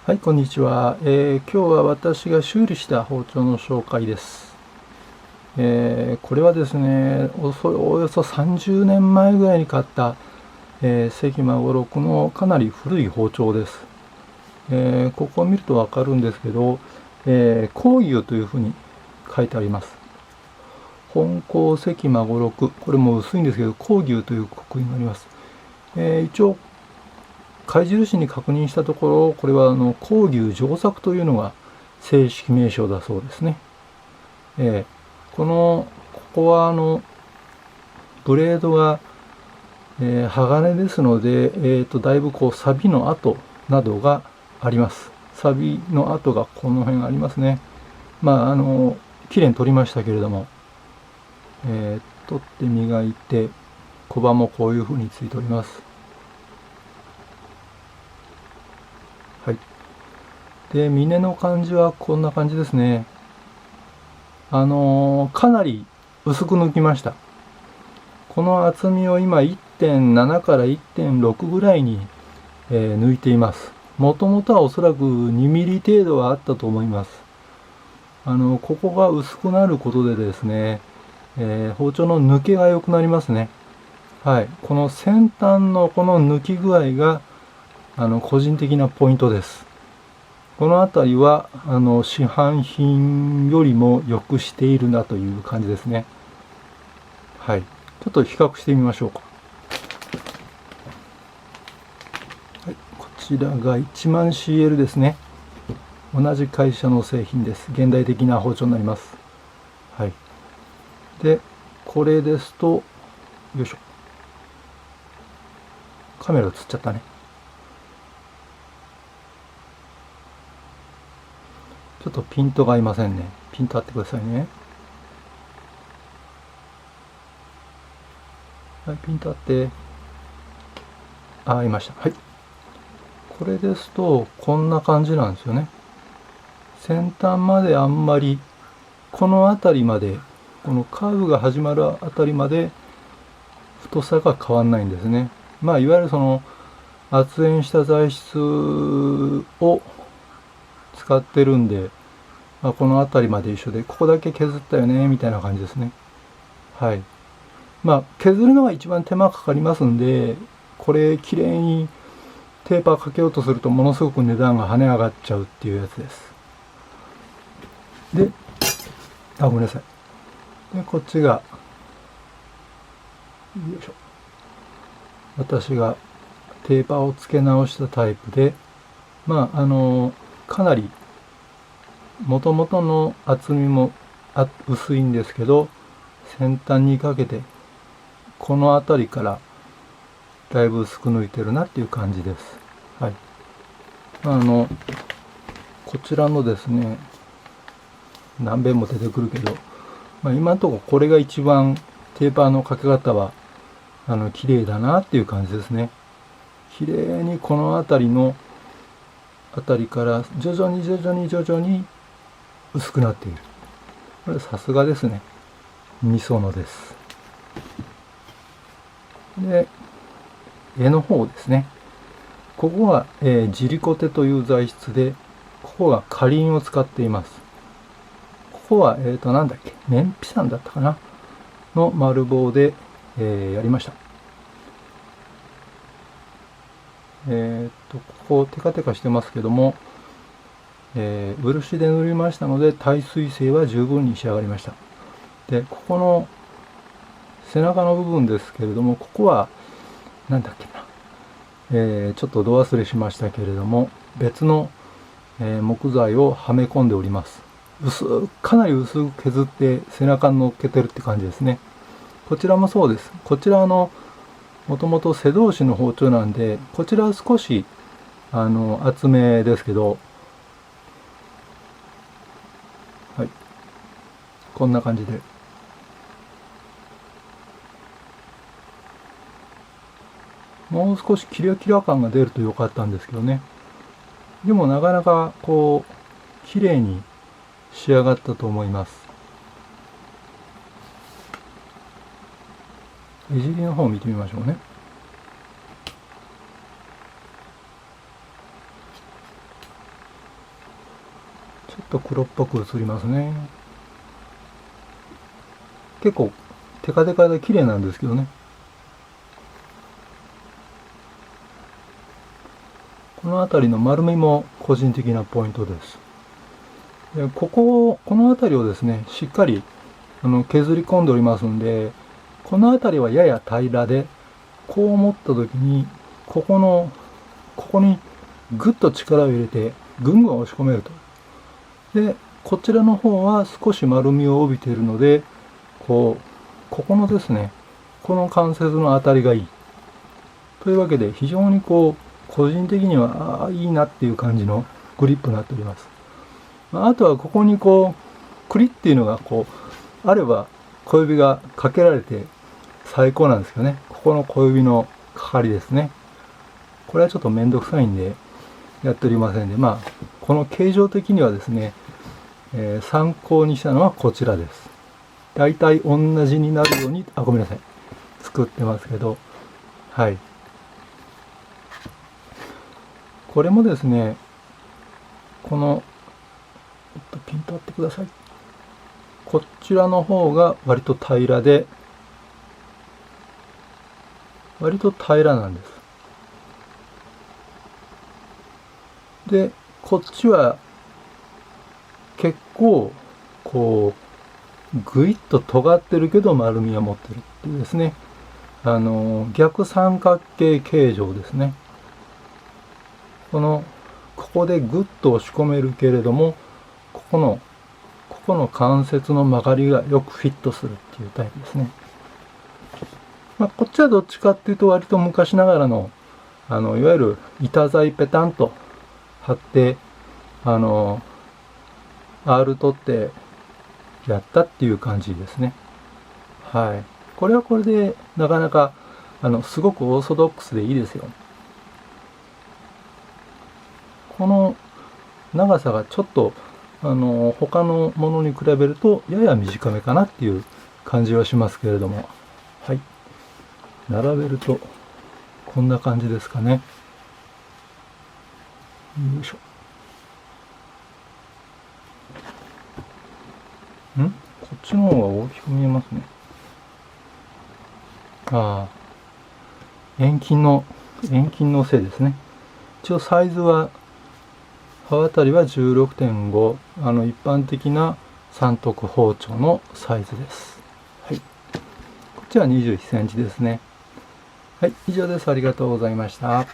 はい、こんにちは。今日は私が修理した包丁の紹介です。これはですね、およそ30年前ぐらいに買った、関孫六のかなり古い包丁です。ここを見るとわかるんですけど、工牛というふうに書いてあります。本校関孫六、これも薄いんですけど、工牛という刻印になります。一応貝印に確認したところ、これは工牛上作というのが正式名称だそうですね。ここはブレードが、鋼ですので、だいぶ錆の跡などがあります。錆の跡がこの辺ありますね。まあ、綺麗に取りましたけれども、取って磨いて、小刃もこういう風についております。はい。で、峰の感じはこんな感じですね。かなり薄く抜きました。この厚みを今 1.7 から 1.6 ぐらいに、抜いています。もともとはおそらく2ミリ程度はあったと思います。ここが薄くなることでですね、包丁の抜けが良くなりますね。はい。この先端のこの抜き具合が、個人的なポイントです。この辺りは市販品よりも良くしているなという感じですね。はい。ちょっと比較してみましょうか。はい、こちらが1万 CL ですね。同じ会社の製品です。現代的な包丁になります。はい。で、これですと、よいしょ。カメラ映っちゃったね。ちょっとピントが合いませんね。ピント合ってくださいね。はい、ピント合って。合いました。はい。これですと、こんな感じなんですよね。先端まであんまり、この辺りまで、このカーブが始まるあたりまで、太さが変わんないんですね。まあ、いわゆるその、圧延した材質を使ってるんで、まあ、この辺りまで一緒で、ここだけ削ったよね、みたいな感じですね。はい。まあ、削るのが一番手間かかりますんで、これ、綺麗にテーパーかけようとすると、ものすごく値段が跳ね上がっちゃうっていうやつです。で、ごめんなさい。で、こっちが、よいしょ。私がテーパーを付け直したタイプで、まあ、かなり、もともとの厚みも薄いんですけど、先端にかけて、この辺りからだいぶ薄く抜いてるなっていう感じです。はい。こちらのですね、何遍も出てくるけど、まあ、今のところこれが一番テーパーのかけ方は、綺麗だなっていう感じですね。綺麗にこの辺りから徐々に薄くなっている。これさすがですね。みそのです。で、柄の方ですね。ここは、ジリコテという材質で、ここがカリンを使っています。ここは、なんだっけ、メンピサンだったかなの丸棒で、やりました。ここテカテカしてますけども、漆で塗りましたので耐水性は十分に仕上がりました。で、ここの背中の部分ですけれども、ここはなんだっけな、ちょっと度忘れしましたけれども、別の、木材をはめ込んでおります。かなり薄く削って背中に乗っけてるって感じですね。こちらもそうです。こちらもともと背通しの包丁なんで、こちらは少し厚めですけど、はい、こんな感じで。もう少しキラキラ感が出ると良かったんですけどね。でもなかなか綺麗に仕上がったと思います。いじりの方を見てみましょうね。ょっと黒っぽく映りますね。結構テカテカで綺麗なんですけどね。この辺りの丸みも個人的なポイントです。でこの辺りをですね、しっかり削り込んでおりますんで、この辺りはやや平らで、こう持った時に、ここにぐっと力を入れて、ぐんぐん押し込めると。で、こちらの方は少し丸みを帯びているので、ここのですね、この関節の当たりがいい。というわけで、非常に個人的には、いいなっていう感じのグリップになっております。あとはここにクリっていうのがあれば小指がかけられて最高なんですけどね。ここの小指のかかりですね。これはちょっとめんどくさいんでやっておりませんで、この形状的にはですね、参考にしたのはこちらです。大体同じになるように、ごめんなさい。作ってますけど、はい。これもですね、ピンと合ってください。こちらの方が割と平らで、割と平らなんです。で、こっちは結構ぐいっと尖ってるけど丸みを持ってるっていうですね、逆三角形形状ですね。ここでぐっと押し込めるけれども、ここの関節の曲がりがよくフィットするっていうタイプですね。こっちはどっちかっていうと割と昔ながらの、いわゆる板材ペタンと貼って、R 取ってやったっていう感じですね。はい。これはこれでなかなか、すごくオーソドックスでいいですよ。この長さがちょっと、他のものに比べるとやや短めかなっていう感じはしますけれども。はい。並べると、こんな感じですかね。よいしょ。こっちの方が大きく見えますね。遠近のせいですね。一応サイズは、刃渡りは 16.5、一般的な三徳包丁のサイズです。はい。こっちは21センチですね。はい、以上です。ありがとうございました。